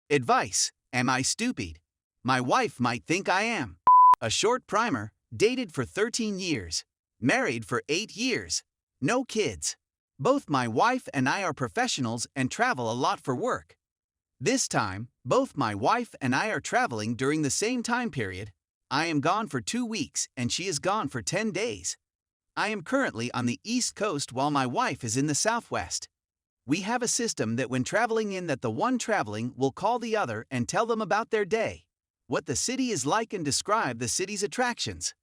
Advice: am I stupid? My wife might think I am. A short primer: dated for 13 years. Married for 8 years. No kids. Both my wife and I are professionals and travel a lot for work. This time, both my wife and I are traveling during the same time period. I am gone for 2 weeks and she is gone for 10 days. I am currently on the East Coast while my wife is in the Southwest. We have a system that when traveling in that the one traveling will call the other and tell them about their day, what the city is like and describe the city's attractions.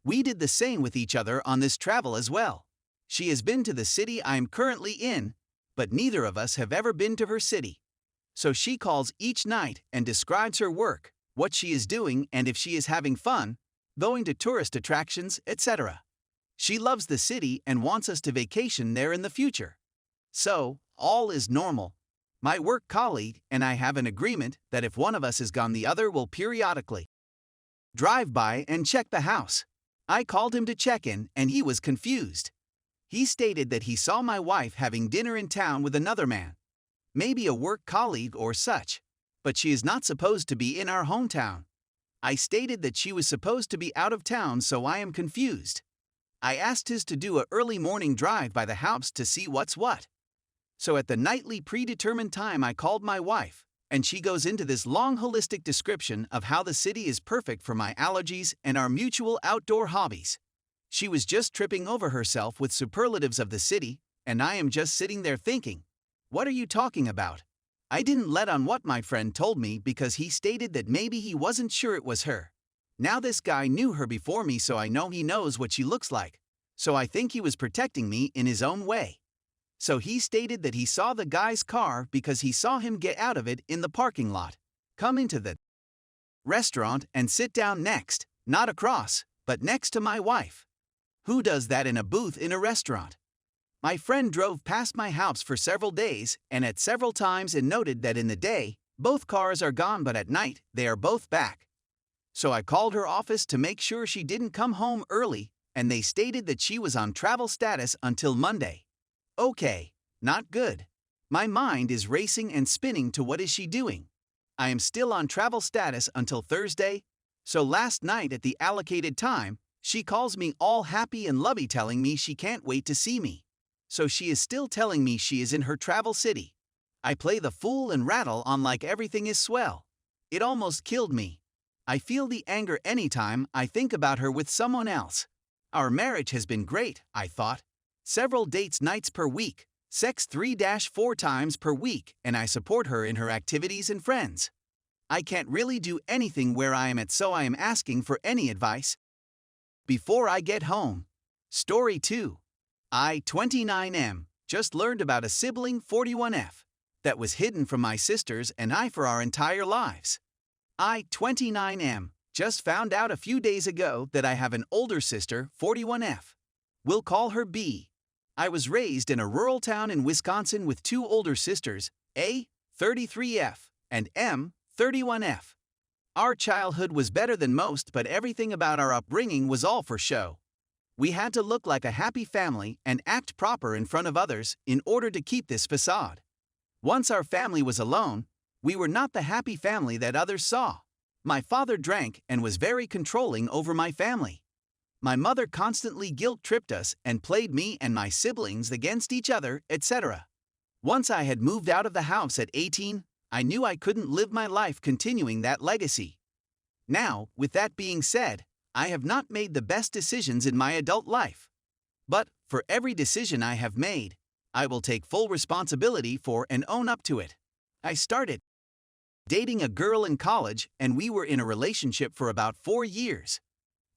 We did the same with each other on this travel as well. She has been to the city I am currently in, but neither of us have ever been to her city. So she calls each night and describes her work, what she is doing and if she is having fun, going to tourist attractions, etc. She loves the city and wants us to vacation there in the future. So, all is normal. My work colleague and I have an agreement that if one of us is gone the other will periodically drive by and check the house. I called him to check in and he was confused. He stated that he saw my wife having dinner in town with another man. Maybe a work colleague or such, but she is not supposed to be in our hometown. I stated that she was supposed to be out of town, so I am confused. I asked his to do an early morning drive by the house to see what's what. So at the nightly predetermined time I called my wife, and she goes into this long holistic description of how the city is perfect for my allergies and our mutual outdoor hobbies. She was just tripping over herself with superlatives of the city, and I am just sitting there thinking, what are you talking about? I didn't let on what my friend told me because he stated that maybe he wasn't sure it was her. Now this guy knew her before me, so I know he knows what she looks like. So I think he was protecting me in his own way. So he stated that he saw the guy's car because he saw him get out of it in the parking lot, come into the restaurant and sit down next, not across, but next to my wife. Who does that in a booth in a restaurant? My friend drove past my house for several days and at several times and noted that in the day, both cars are gone but at night, they are both back. So I called her office to make sure she didn't come home early and they stated that she was on travel status until Monday. Okay, not good. My mind is racing and spinning to what is she doing? I am still on travel status until Thursday, so last night at the allocated time, she calls me all happy and lovey telling me she can't wait to see me. So she is still telling me she is in her travel city. I play the fool and rattle on like everything is swell. It almost killed me. I feel the anger anytime I think about her with someone else. Our marriage has been great, I thought. Several dates nights per week, sex 3-4 times per week, and I support her in her activities and friends. I can't really do anything where I am at, so I am asking for any advice. Before I get home. Story 2. I, 29M, just learned about a sibling 41F that was hidden from my sisters and I for our entire lives. I, 29M, just found out a few days ago that I have an older sister 41F. We'll call her B. I was raised in a rural town in Wisconsin with 2 older sisters, A, 33F, and M, 31F. Our childhood was better than most, but everything about our upbringing was all for show. We had to look like a happy family and act proper in front of others in order to keep this facade. Once our family was alone, we were not the happy family that others saw. My father drank and was very controlling over my family. My mother constantly guilt-tripped us and played me and my siblings against each other, etc. Once I had moved out of the house at 18, I knew I couldn't live my life continuing that legacy. Now, with that being said, I have not made the best decisions in my adult life. But, for every decision I have made, I will take full responsibility for and own up to it. I started dating a girl in college and we were in a relationship for about 4 years.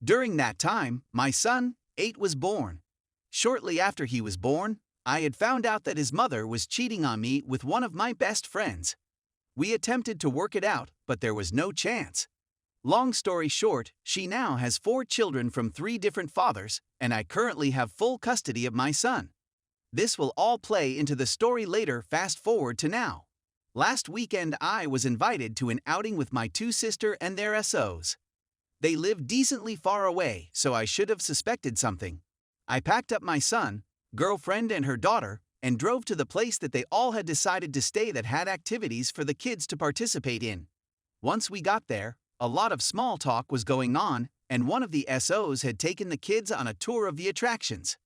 During that time, my son, 8, was born. Shortly after he was born, I had found out that his mother was cheating on me with one of my best friends. We attempted to work it out, but there was no chance. Long story short, she now has 4 children from 3 different fathers, and I currently have full custody of my son. This will all play into the story later. Fast forward to now. Last weekend I was invited to an outing with my 2 sisters and their SOs. They live decently far away, so I should have suspected something. I packed up my son, girlfriend and her daughter, and drove to the place that they all had decided to stay that had activities for the kids to participate in. Once we got there, a lot of small talk was going on, and one of the SOs had taken the kids on a tour of the attractions,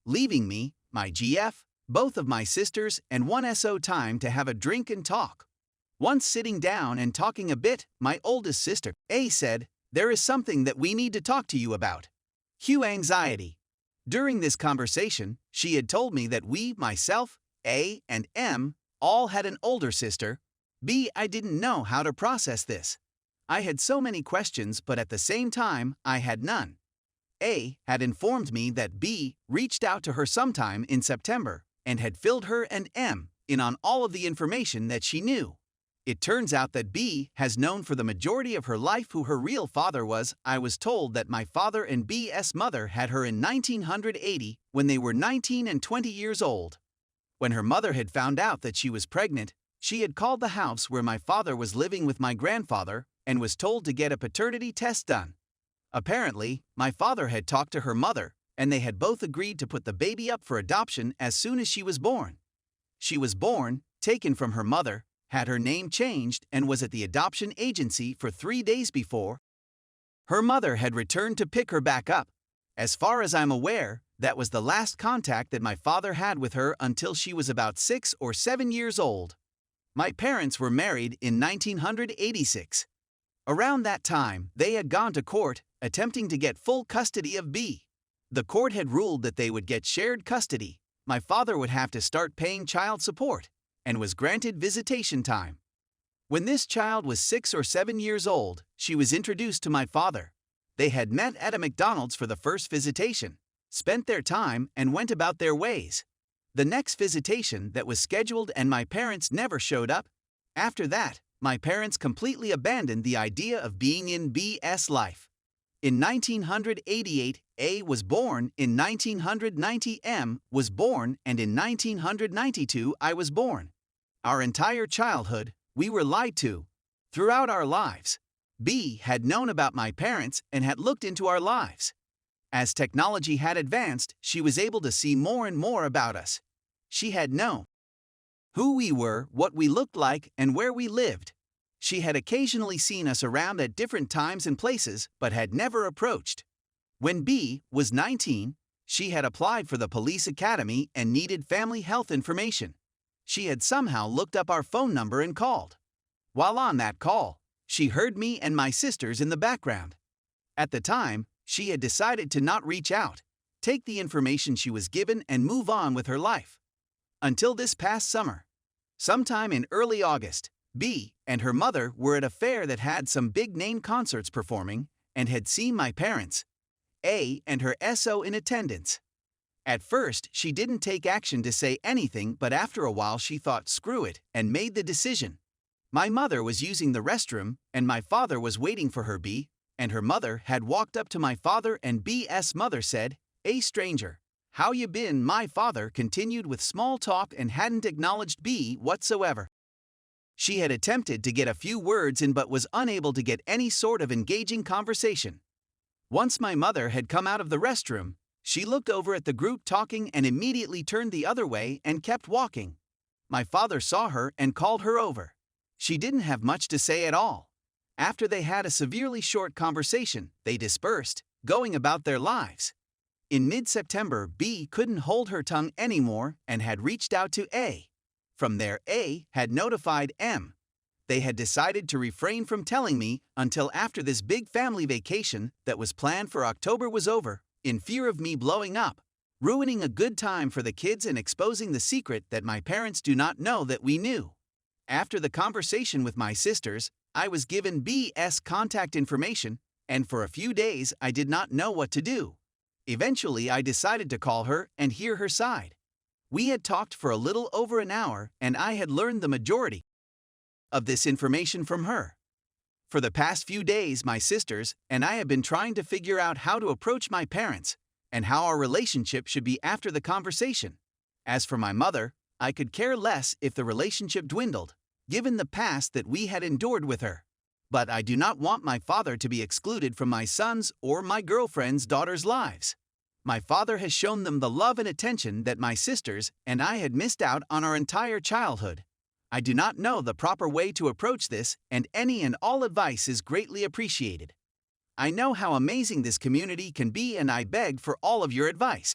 leaving me, my GF, both of my sisters, and one SO time to have a drink and talk. Once sitting down and talking a bit, my oldest sister, A, said, "There is something that we need to talk to you about." Cue anxiety. During this conversation, she had told me that we, myself, A, and M, all had an older sister. B, I didn't know how to process this. I had so many questions, but at the same time, I had none. A had informed me that B reached out to her sometime in September and had filled her and M in on all of the information that she knew. It turns out that B has known for the majority of her life who her real father was. I was told that my father and B's mother had her in 1980 when they were 19 and 20 years old. When her mother had found out that she was pregnant, she had called the house where my father was living with my grandfather and was told to get a paternity test done. Apparently, my father had talked to her mother, and they had both agreed to put the baby up for adoption as soon as she was born. She was born, taken from her mother, had her name changed, and was at the adoption agency for 3 days before her mother had returned to pick her back up. As far as I'm aware, that was the last contact that my father had with her until she was about 6 or 7 years old. My parents were married in 1986. Around that time, they had gone to court, attempting to get full custody of B. The court had ruled that they would get shared custody. My father would have to start paying child support, and was granted visitation time. When this child was 6 or 7 years old, she was introduced to my father. They had met at a McDonald's for the first visitation, spent their time, and went about their ways. The next visitation that was scheduled and my parents never showed up. After that, my parents completely abandoned the idea of being in B's life. In 1988, A was born, in 1990 M was born, and in 1992 I was born. Our entire childhood, we were lied to. Throughout our lives, B had known about my parents and had looked into our lives. As technology had advanced, she was able to see more and more about us. She had known who we were, what we looked like, and where we lived. She had occasionally seen us around at different times and places, but had never approached. When B was 19, she had applied for the police academy and needed family health information. She had somehow looked up our phone number and called. While on that call, she heard me and my sisters in the background. At the time, she had decided to not reach out, take the information she was given, and move on with her life. Until this past summer. Sometime in early August, B and her mother were at a fair that had some big-name concerts performing and had seen my parents, A and her SO, in attendance. At first, she didn't take action to say anything, but after a while she thought, screw it, and made the decision. My mother was using the restroom, and my father was waiting for her. B and her mother had walked up to my father, and B's mother said, "Hey stranger, how you been?" My father continued with small talk and hadn't acknowledged B whatsoever. She had attempted to get a few words in but was unable to get any sort of engaging conversation. Once my mother had come out of the restroom, she looked over at the group talking and immediately turned the other way and kept walking. My father saw her and called her over. She didn't have much to say at all. After they had a severely short conversation, they dispersed, going about their lives. In mid-September, B couldn't hold her tongue anymore and had reached out to A. From there, A had notified M. They had decided to refrain from telling me until after this big family vacation that was planned for October was over, in fear of me blowing up, ruining a good time for the kids and exposing the secret that my parents do not know that we knew. After the conversation with my sisters, I was given B's contact information, and for a few days I did not know what to do. Eventually, I decided to call her and hear her side. We had talked for a little over an hour, and I had learned the majority of this information from her. For the past few days, my sisters and I have been trying to figure out how to approach my parents and how our relationship should be after the conversation. As for my mother, I could care less if the relationship dwindled, given the past that we had endured with her. But I do not want my father to be excluded from my son's or my girlfriend's daughter's lives. My father has shown them the love and attention that my sisters and I had missed out on our entire childhood. I do not know the proper way to approach this, and any and all advice is greatly appreciated. I know how amazing this community can be, and I beg for all of your advice.